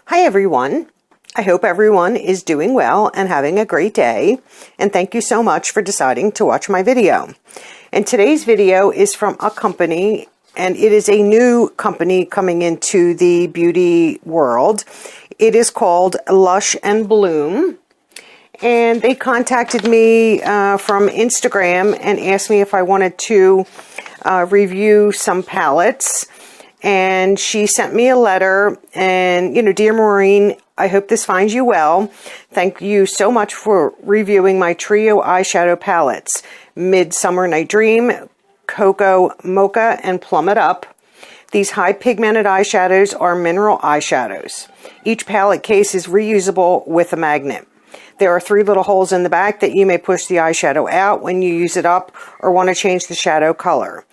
Hi everyone. I hope everyone is doing well and having a great day, and thank you so much for deciding to watch my video. And today's video is from a company, and it is a new company coming into the beauty world. It is called Lush and Bloom, and they contacted me from Instagram and asked me if I wanted to review some palettes. And she sent me a letter, and, dear Maureen, I hope this finds you well. Thank you so much for reviewing my trio eyeshadow palettes, Midsummer Night Dream, Cocoa Mocha, and Plum It Up. These high pigmented eyeshadows are mineral eyeshadows. Each palette case is reusable with a magnet. There are 3 little holes in the back that you may push the eyeshadow out when you use it up or want to change the shadow color.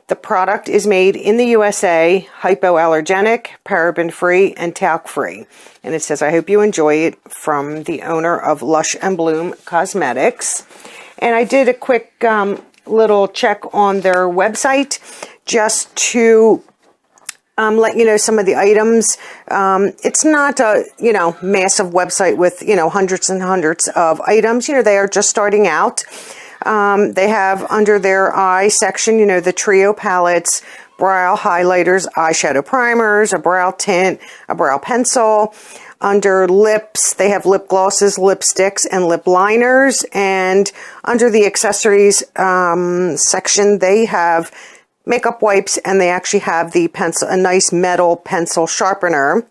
The product is made in the USA, hypoallergenic, paraben-free, and talc-free. And it says, I hope you enjoy it, from the owner of Lush and Bloom Cosmetics. And I did a quick little check on their website just to let you know some of the items. It's not a, massive website with, hundreds and hundreds of items. They are just starting out. They have under their eye section, the trio palettes, brow highlighters, eyeshadow primers, a brow tint, a brow pencil. Under lips, they have lip glosses, lipsticks, and lip liners. And under the accessories section, they have makeup wipes, and they actually have the pencil, a nice metal pencil sharpener.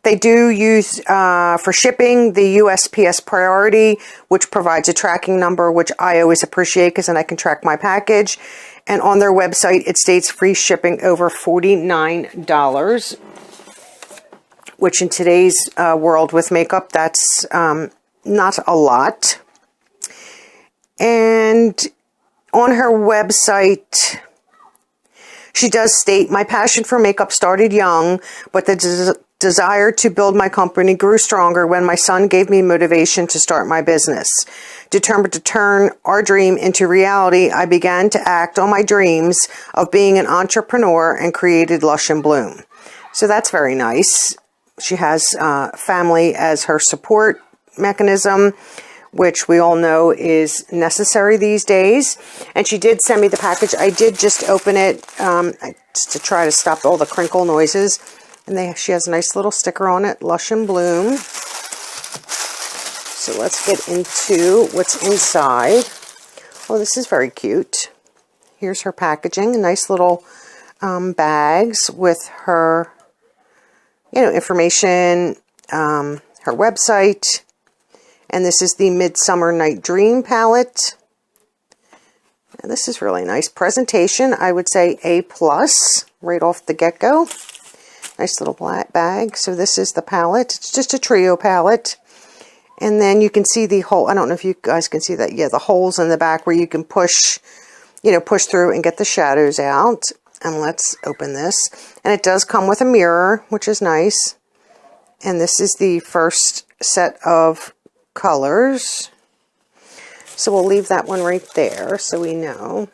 They do use, for shipping, the USPS Priority, which provides a tracking number, which I always appreciate because then I can track my package. And on their website, it states free shipping over $49, which in today's world with makeup, that's not a lot. And on her website, she does state, my passion for makeup started young, but the desire to build my company grew stronger when my son gave me motivation to start my business. Determined to turn our dream into reality, I began to act on my dreams of being an entrepreneur and created Lush and Bloom. So that's very nice. She has family as her support mechanism, which we all know is necessary these days. And she did send me the package. I did just open it just to try to stop all the crinkle noises. And she has a nice little sticker on it, Lush and Bloom. So let's get into what's inside. Oh, this is very cute. Here's her packaging, nice little bags with her, information, her website. And this is the Midsummer Night Dream palette. And this is really nice. Presentation, I would say A+, right off the get-go. Nice little black bag. So this is the palette. It's just a trio palette. And then you can see the hole. I don't know if you guys can see that. Yeah, the holes in the back where you can push, push through and get the shadows out. And let's open this. And it does come with a mirror, which is nice. And this is the first set of colors. So we'll leave that one right there so we know.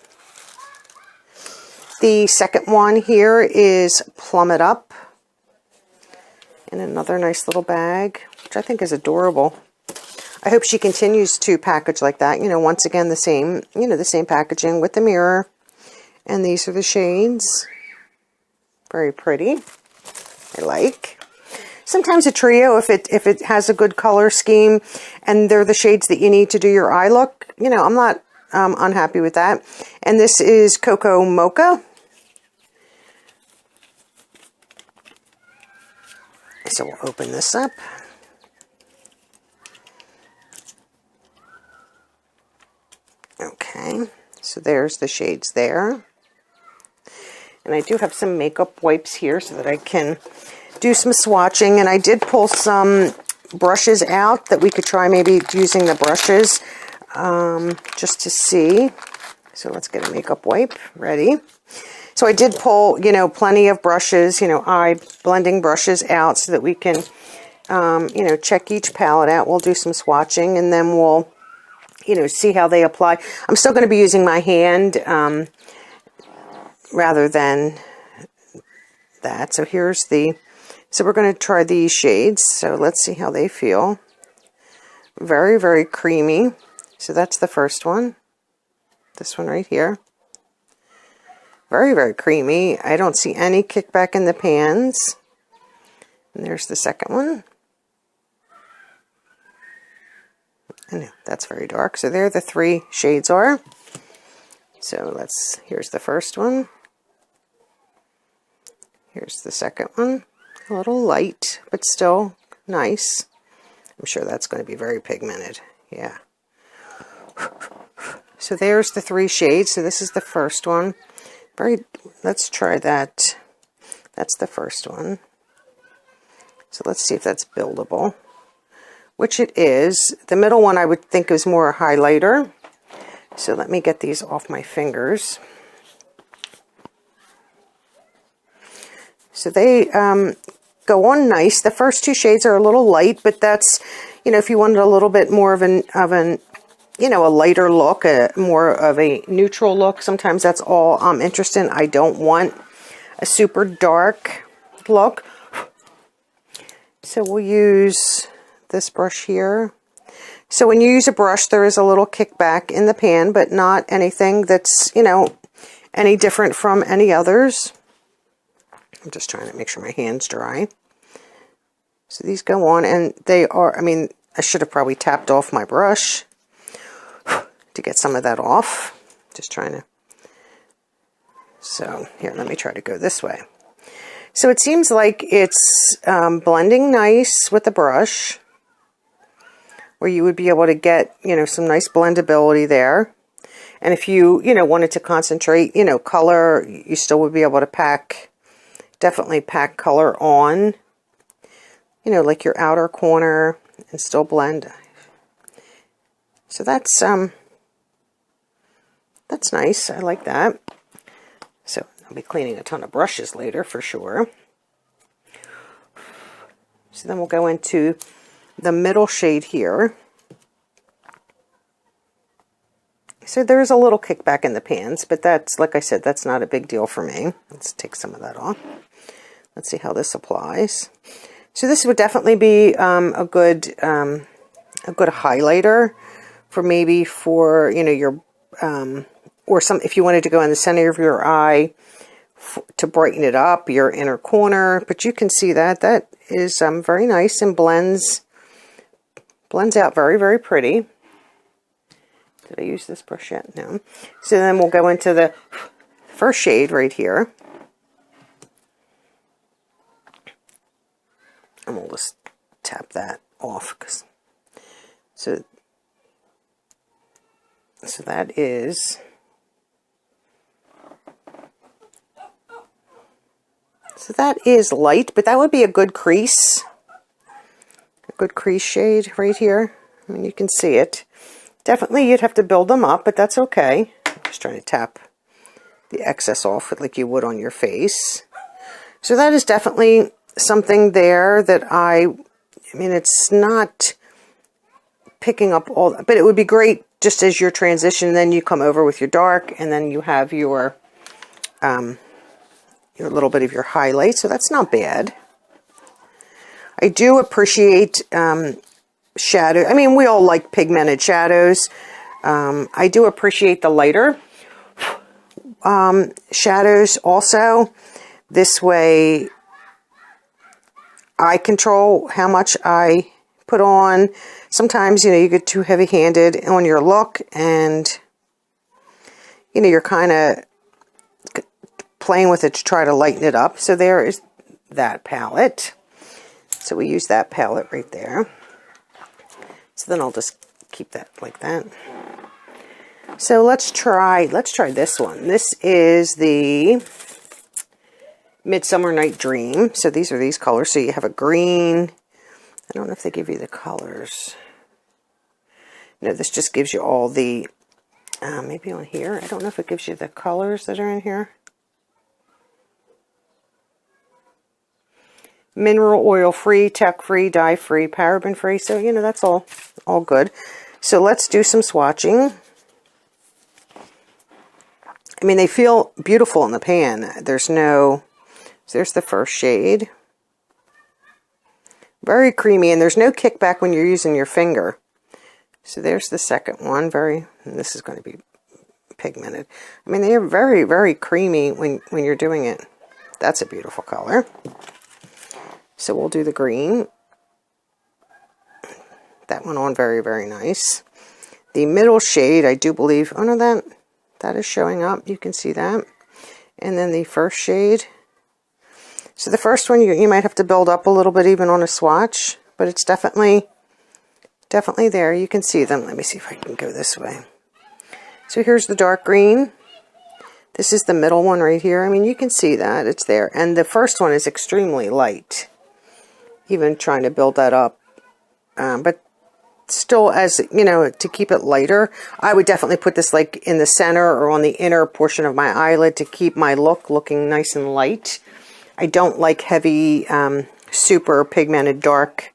The second one here is Plum It Up. In another nice little bag, which I think is adorable. I hope she continues to package like that. Once again, the same, the same packaging with the mirror. And these are the shades. Very pretty. I like. Sometimes a trio, if it has a good color scheme and they're the shades that you need to do your eye look, I'm not unhappy with that. And this is Cocoa Mocha. So we'll open this up. Okay, so there's the shades there. And I do have some makeup wipes here so that I can do some swatching. And I did pull some brushes out that we could try maybe using the brushes just to see. So let's get a makeup wipe ready. So I did pull, plenty of brushes, eye blending brushes out so that we can, check each palette out. We'll do some swatching and then we'll, see how they apply. I'm still going to be using my hand rather than that. So here's the So we're going to try these shades. So let's see how they feel. Very, very creamy. So that's the first one. This one right here. Very, very creamy. I don't see any kickback in the pans. And there's the second one. I know, that's very dark. So there the three shades are. So here's the first one. Here's the second one. A little light, but still nice. I'm sure that's going to be very pigmented. Yeah. So there's the three shades. So this is the first one. Let's try that. That's the first one. So let's see if that's buildable, which it is. The middle one I would think is more a highlighter. So let me get these off my fingers. So they go on nice. The first two shades are a little light, but that's, you know, if you wanted a little bit more of an you know, a lighter look, more of a neutral look. Sometimes that's all I'm interested in. I don't want a super dark look. So we'll use this brush here. So when you use a brush, there is a little kickback in the pan, but not anything that's, you know, any different from any others. I'm just trying to make sure my hand's dry. So these go on, and they are, I mean, I should have probably tapped off my brush to get some of that off. Just trying to. So here, let me try to go this way. So it seems like it's blending nice with the brush, where you would be able to get, you know, some nice blendability there. And if you, you know, wanted to concentrate, you know, color, you still would be able to definitely pack color on, you know, like your outer corner, and still blend. So that's nice. I like that. So I'll be cleaning a ton of brushes later for sure. So then we'll go into the middle shade here. So there's a little kickback in the pans, but that's, like I said, that's not a big deal for me. Let's take some of that off. Let's see how this applies. So this would definitely be a good highlighter for maybe for, you know, your or some, if you wanted to go in the center of your eye to brighten it up, your inner corner. But you can see that is very nice and blends out very, very pretty. Did I use this brush yet? No. So then we'll go into the first shade right here. And we'll just tap that off. So that is... So that is light, but that would be a good crease. A good crease shade right here. I mean, you can see it. Definitely you'd have to build them up, but that's okay. Just trying to tap the excess off like you would on your face. So that is definitely something there that I mean, it's not picking up all, but it would be great just as your transition. Then you come over with your dark, and then you have your little bit of your highlight. So that's not bad. I do appreciate shadow. I mean, we all like pigmented shadows. I do appreciate the lighter shadows also. This way I control how much I put on. Sometimes, you know, you get too heavy-handed on your look, and, you know, you're kind of playing with it to try to lighten it up. So there is that palette. So we use that palette right there. So then I'll just keep that like that. So let's try this one. This is the Midsummer Night Dream. So these are these colors. So you have a green. I don't know if they give you the colors. No, this just gives you all the, maybe on here. I don't know if it gives you the colors that are in here. Mineral oil free, talc free, dye free, paraben free. So, you know, that's all good. So let's do some swatching. I mean, they feel beautiful in the pan. There's the first shade. Very creamy, and there's no kickback when you're using your finger. So there's the second one. And this is going to be pigmented. I mean, they are very, very creamy when you're doing it. That's a beautiful color. So we'll do the green. That one on very, very nice. The middle shade, I do believe, oh no, that is showing up. You can see that. And then the first shade. So the first one, you might have to build up a little bit even on a swatch, but it's definitely there. You can see them. Let me see if I can go this way. So here's the dark green. This is the middle one right here. I mean, you can see that. It's there. And the first one is extremely light. Even trying to build that up. But still, as you know, to keep it lighter, I would definitely put this like in the center or on the inner portion of my eyelid to keep my look looking nice and light. I don't like heavy, super pigmented dark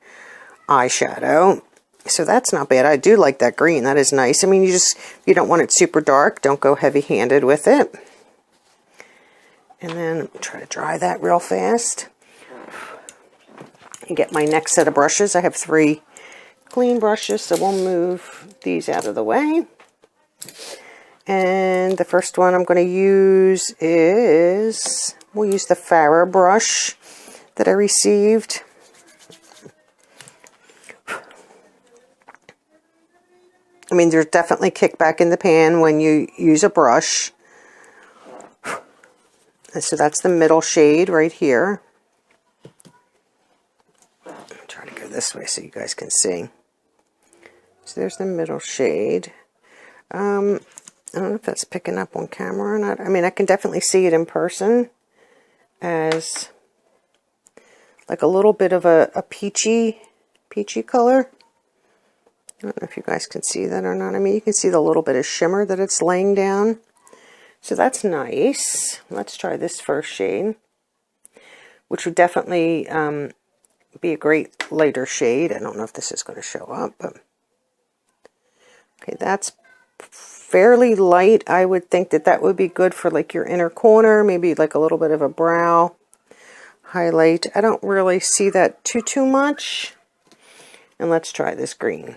eyeshadow. So that's not bad. I do like that green. That is nice. I mean, you don't want it super dark. Don't go heavy-handed with it. And then try to dry that real fast. And get my next set of brushes. I have 3 clean brushes, so we'll move these out of the way. And the first one I'm going to use is, we'll use the Farrah brush that I received. I mean, there's definitely kickback in the pan when you use a brush. And so that's the middle shade right here. I'll try to go this way so you guys can see. So there's the middle shade. I don't know if that's picking up on camera or not. I mean, I can definitely see it in person as like a little bit of a peachy color. I don't know if you guys can see that or not. I mean, you can see the little bit of shimmer that it's laying down. So that's nice. Let's try this first shade, which would definitely be a great lighter shade. I don't know if this is going to show up, but okay, that's fairly light. I would think that would be good for like your inner corner, maybe like a little bit of a brow highlight. I don't really see that too much. And let's try this green.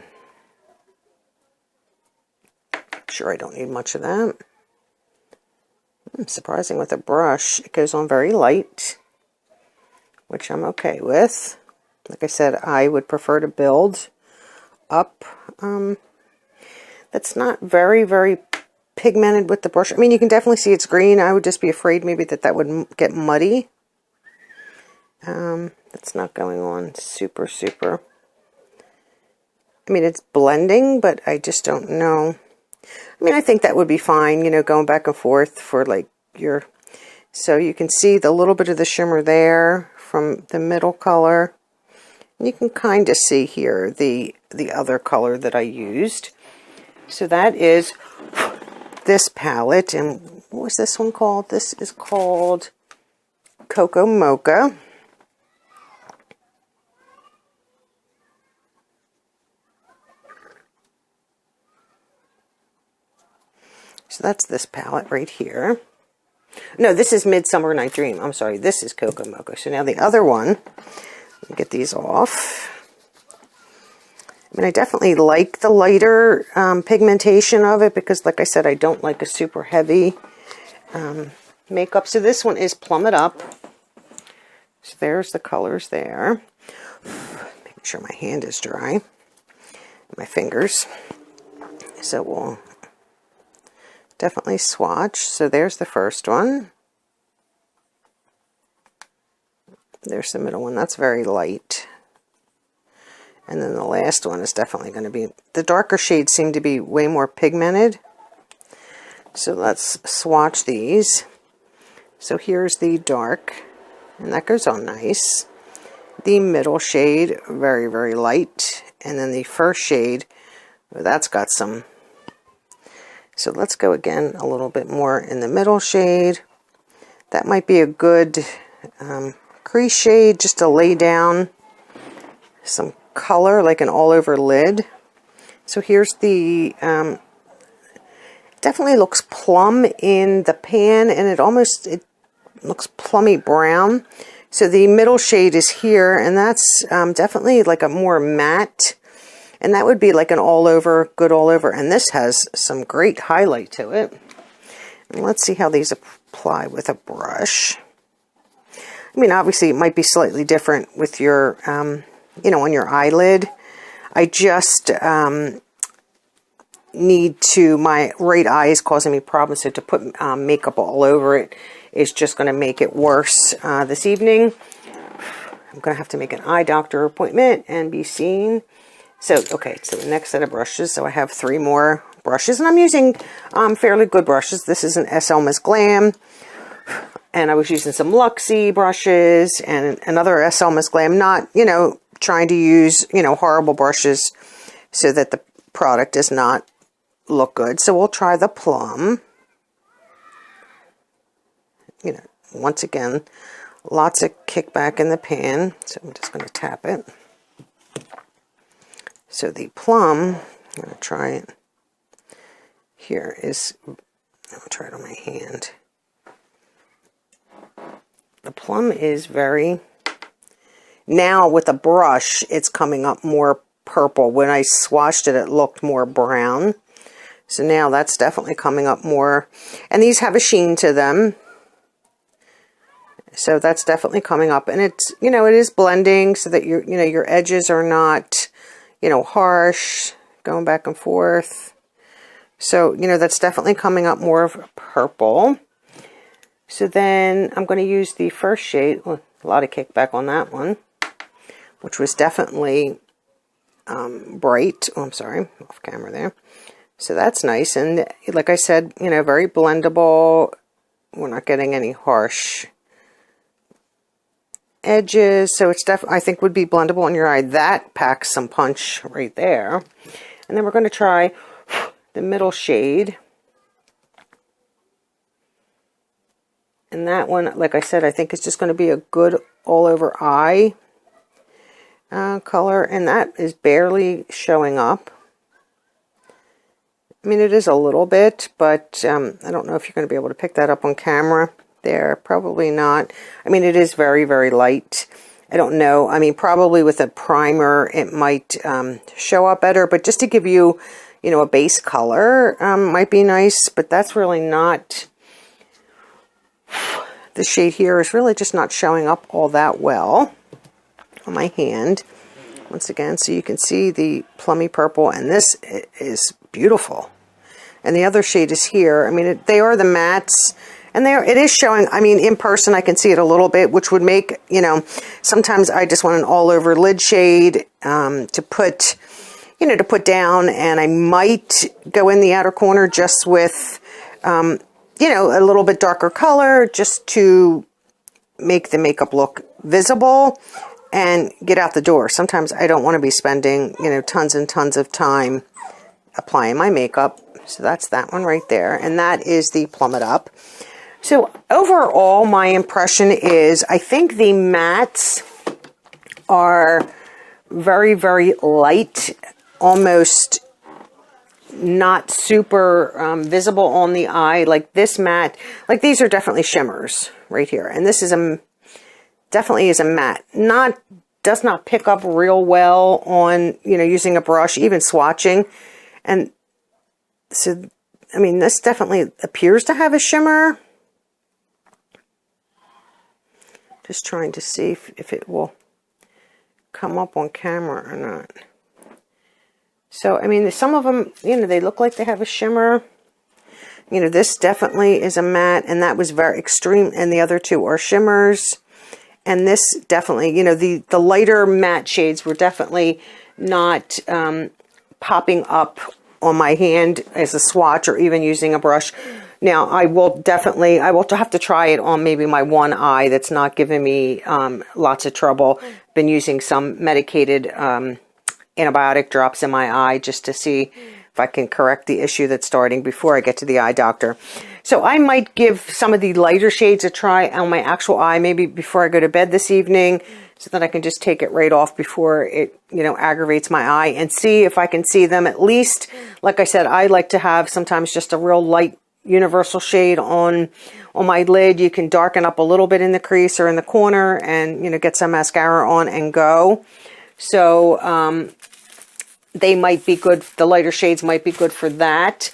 Sure, I don't need much of that. Surprising with a brush, it goes on very light, which I'm okay with. Like I said, I would prefer to build up. That's not very, very pigmented with the brush. I mean, you can definitely see it's green. I would just be afraid maybe that would get muddy. That's not going on super. I mean, it's blending, but I just don't know. I mean, I think that would be fine, you know, going back and forth for like your... So you can see the little bit of the shimmer there from the middle color. And you can kind of see here the other color that I used. So that is this palette. And what was this one called? This is called Cocoa Mocha. So that's this palette right here. No, this is Midsummer Night Dream. I'm sorry, this is Cocoa Mocha. So now the other one, let me get these off. I mean, I definitely like the lighter pigmentation of it because, like I said, I don't like a super heavy makeup. So this one is Plum It Up. So there's the colors there. Making sure my hand is dry. My fingers. So we'll definitely swatch. So there's the first one. There's the middle one. That's very light. And then the last one is definitely going to be... The darker shades seem to be way more pigmented. So let's swatch these. So here's the dark. And that goes on nice. The middle shade, very, very light. And then the first shade, that's got some... So let's go again a little bit more in the middle shade. That might be a good crease shade just to lay down some color, like an all-over lid. So here's the, definitely looks plum in the pan, and it looks plummy brown. So the middle shade is here, and that's definitely like a more matte, and that would be like an all over, good all over, and this has some great highlight to it. And let's see how these apply with a brush. I mean, obviously it might be slightly different with your, you know, on your eyelid. I just need to, my right eye is causing me problems, so to put makeup all over it is just going to make it worse this evening. I'm going to have to make an eye doctor appointment and be seen. So, okay, so the next set of brushes, so I have 3 more brushes, and I'm using fairly good brushes. This is an SL Miss Glam, and I was using some Luxie brushes and another SL Miss Glam, not, you know, trying to use, you know, horrible brushes so that the product does not look good. So we'll try the Plum. You know, once again, lots of kickback in the pan, so I'm just going to tap it. So the Plum, I'm going to try it. Here is, I'll try it on my hand. The Plum is very, now with a brush, it's coming up more purple. When I swatched it, it looked more brown. So now that's definitely coming up more. And these have a sheen to them. So that's definitely coming up. And it's, you know, it is blending so that your, you know, your edges are not, you know, harsh, going back and forth. So, you know, that's definitely coming up more of purple. So then I'm going to use the first shade, well, a lot of kickback on that one, which was definitely bright. Oh, I'm sorry, off camera there. So that's nice. And like I said, you know, very blendable. We're not getting any harsh edges. So it's definitely, I think, would be blendable on your eye. That packs some punch right there. And then we're going to try the middle shade. And that one, like I said, I think it's just going to be a good all-over eye color. And that is barely showing up. I mean, it is a little bit, but I don't know if you're going to be able to pick that up on camera there. Probably not. I mean, it is very, very light. I don't know. I mean, probably with a primer, it might show up better. But just to give you, you know, a base color might be nice. But that's really not... The shade here is really just not showing up all that well on my hand. Once again, so you can see the plummy purple, and this is beautiful. And the other shade is here. I mean, they are the mattes, and it is showing. I mean, in person, I can see it a little bit, which would make, you know, sometimes I just want an all-over lid shade to put, you know, to put down, and I might go in the outer corner just with, you know, a little bit darker color just to make the makeup look visible and get out the door. Sometimes I don't want to be spending, you know, tons and tons of time applying my makeup. So that's that one right there. And that is the Plum It Up. So overall, my impression is I think the mattes are very, very light, almost not super visible on the eye. Like this matte, like these are definitely shimmers right here. And this is definitely is a matte. Does not pick up real well on, you know, using a brush, even swatching. And so, I mean, this definitely appears to have a shimmer. Just trying to see if it will come up on camera or not. So, I mean, some of them, you know, they look like they have a shimmer. You know, this definitely is a matte, and that was very extreme, and the other two are shimmers. And this definitely, you know, the lighter matte shades were definitely not popping up on my hand as a swatch or even using a brush. Now, I will have to try it on maybe my one eye that's not giving me lots of trouble. Been using some medicated antibiotic drops in my eye just to see if I can correct the issue that's starting before I get to the eye doctor. So I might give some of the lighter shades a try on my actual eye, maybe before I go to bed this evening, so that I can just take it right off before it, you know, aggravates my eye, and see if I can see them at least. Like I said, I like to have sometimes just a real light, universal shade on my lid. You can darken up a little bit in the crease or in the corner and, you know, get some mascara on and go. So they might be good. The lighter shades might be good for that.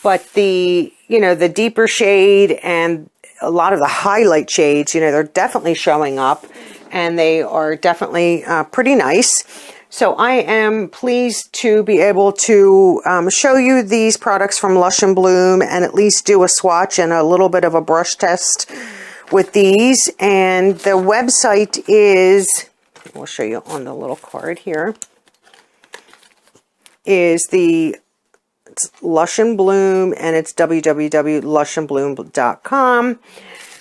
But the, you know, the deeper shade and a lot of the highlight shades, you know, they're definitely showing up, and they are definitely pretty nice. So I am pleased to be able to show you these products from Lush and Bloom and at least do a swatch and a little bit of a brush test with these. And the website is, we'll show you on the little card here, is it's Lush and Bloom, and it's www.lushandbloom.com.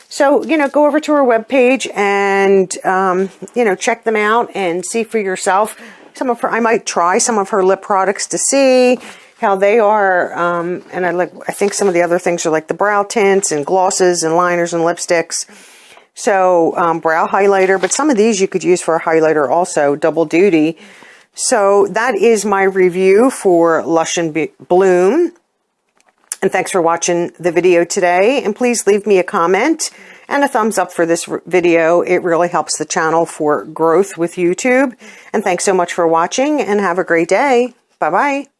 So, you know, go over to our webpage and, you know, check them out and see for yourself. Some of her, I might try some of her lip products to see how they are. And I think some of the other things are like the brow tints and glosses and liners and lipsticks. So, brow highlighter, but some of these you could use for a highlighter also, double duty. So that is my review for Lush and Bloom. And thanks for watching the video today. And please leave me a comment and a thumbs up for this video. It really helps the channel for growth with YouTube. And thanks so much for watching, and have a great day. Bye-bye.